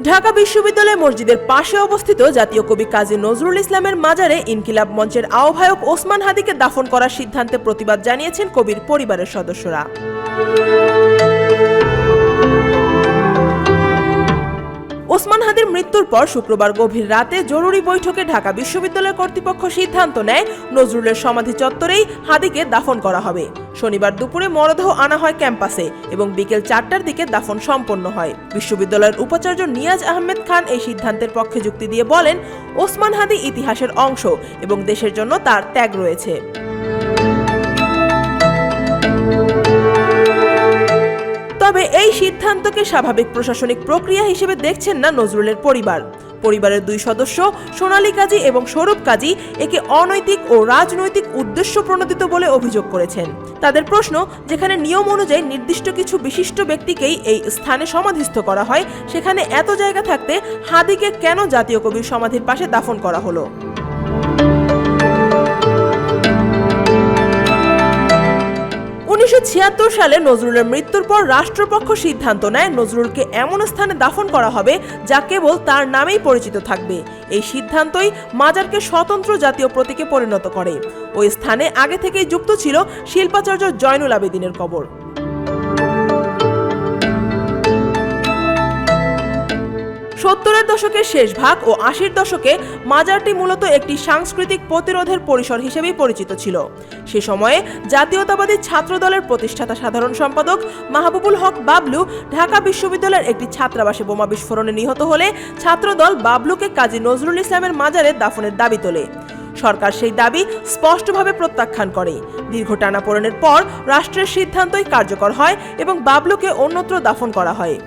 ঢাকা বিশ্ববিদ্যালয় মসজিদের পাশে অবস্থিত জাতীয় কবি কাজী নজরুল ইসলামের মাজারে ইনকিলাব মঞ্চের আহ্বায়ক ওসমান হাদিকে দাফন করার সিদ্ধান্তে প্রতিবাদ জানিয়েছেন কবির পরিবারের সদস্যরা। ওসমান হাদির মৃত্যুর পর শুক্রবার গভীর রাতে জরুরি বৈঠকে ঢাকা বিশ্ববিদ্যালয় কর্তৃপক্ষ সিদ্ধান্ত নেয় নজরুলের সমাধি চত্বরেই হাদিকে দাফন করা হবে। শনিবার দুপুরে মরদেহ আনা হয় ক্যাম্পাসে এবং বিকেল 4টার দিকে দাফন সম্পন্ন হয়। বিশ্ববিদ্যালয়ের উপাচার্য নিয়াজ আহমেদ খান এই সিদ্ধান্তের পক্ষে যুক্তি দিয়ে বলেন, ওসমান হাদি ইতিহাসের অংশ এবং দেশের জন্য তার ত্যাগ রয়েছে। তবে এই সিদ্ধান্তকে স্বাভাবিক প্রশাসনিক প্রক্রিয়া হিসেবে দেখছেন না নজরুলের পরিবার। পরিবারের দুই সদস্য সোনালী কাজী এবং স্বরূপ কাজী একে অনৈতিক ও রাজনৈতিক উদ্দেশ্য প্রণোদিত বলে অভিযোগ করেছেন। তাদের প্রশ্ন, যেখানে নিয়ম অনুযায়ী নির্দিষ্ট কিছু বিশিষ্ট ব্যক্তিকেই এই স্থানে সমাধিস্থ করা হয়, সেখানে এত জায়গা থাকতে হাদিকে কেন জাতীয় কবির সমাধির পাশে দাফন করা হলো? 1976 সালে নজরুলের মৃত্যুর পর রাষ্ট্রপক্ষ সিদ্ধান্ত নেয় নজরুলকে এমন স্থানে দাফন করা হবে যা কেবল তার নামেই পরিচিত থাকবে। এই সিদ্ধান্তই মাজারকে স্বতন্ত্র জাতীয় প্রতীকে পরিণত করে। ওই স্থানে আগে থেকেই যুক্ত ছিল শিল্পাচার্য জয়নুল আবেদিনের কবর। সত্তরের দশকের শেষ ভাগ ও 80-র দশকে মাজারটি মূলত একটি সাংস্কৃতিক প্রতিরোধের পরিসর হিসেবেই পরিচিত ছিল। সে সময়ে জাতীয়তাবাদী ছাত্র দলের প্রতিষ্ঠাতা সাধারণ সম্পাদক মাহবুবুল হক বাবলু ঢাকা বিশ্ববিদ্যালয়ের একটি ছাত্রাবাসে বোমা বিস্ফোরণে নিহত হলে ছাত্রদল বাবলুকে কাজী নজরুল ইসলামের মাজারে দাফনের দাবি তোলে। সরকার সেই দাবি স্পষ্টভাবে প্রত্যাখ্যান করে। দীর্ঘ টানাপোড়েনের পর রাষ্ট্রের সিদ্ধান্তই কার্যকর হয় এবং বাবলুকে অন্যত্র দাফন করা হয়।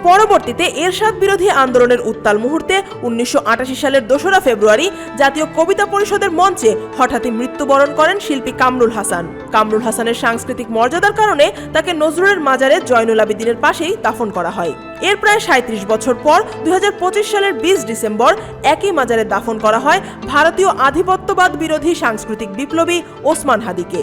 পরবর্তীতে এরশাদ বিরোধী আন্দোলনের উত্তাল মুহূর্তে 1988 সালের 2রা ফেব্রুয়ারি জাতীয় কবিতা পরিষদের মঞ্চে হঠাৎই মৃত্যুবরণ করেন শিল্পী কামরুল হাসান। কামরুল হাসানের সাংস্কৃতিক মর্যাদার কারণে তাকে নজরুলের মাজারে জয়নুল আবেদিনের পাশেই দাফন করা হয়। এর প্রায় 37 বছর পর 2025 সালের 20 ডিসেম্বর একই মাজারে দাফন করা হয় ভারতীয় আধিপত্যবাদ বিরোধী সাংস্কৃতিক বিপ্লবী ওসমান হাদিকে।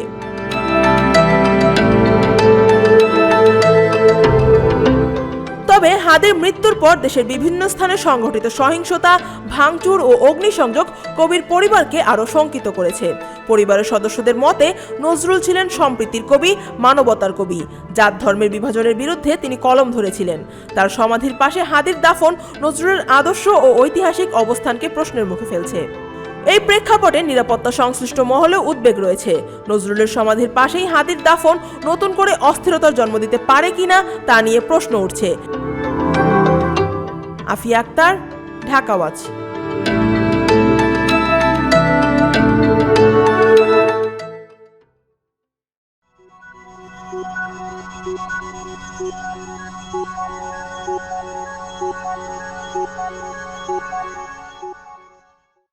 তবে হাদির মৃত্যুর পর দেশের বিভিন্ন স্থানে সংঘটিত সহিংসতা, ভাঙচুর ও অগ্নিসংযোগ কবির পরিবারকে আরও শঙ্কিত করেছে। পরিবারের সদস্যদের মতে, নজরুল ছিলেন সম্প্রীতির কবি, মানবতার কবি। জাত ধর্মের বিভাজনের বিরুদ্ধে তিনি কলম ধরেছিলেন। তার সমাধির পাশে হাদির দাফন নজরুলের আদর্শ ও ঐতিহাসিক অবস্থানকে প্রশ্নের মুখে ফেলছে। এই প্রেক্ষাপটে নিরাপত্তা সংশ্লিষ্ট মহলেও উদ্বেগ রয়েছে। নজরুলের সমাধির পাশেই হাদির দাফন নতুন করে অস্থিরতার জন্ম দিতে পারে কিনা তা নিয়ে প্রশ্ন উঠছে। আফিয়া আক্তার, ঢাকা ওয়াচ।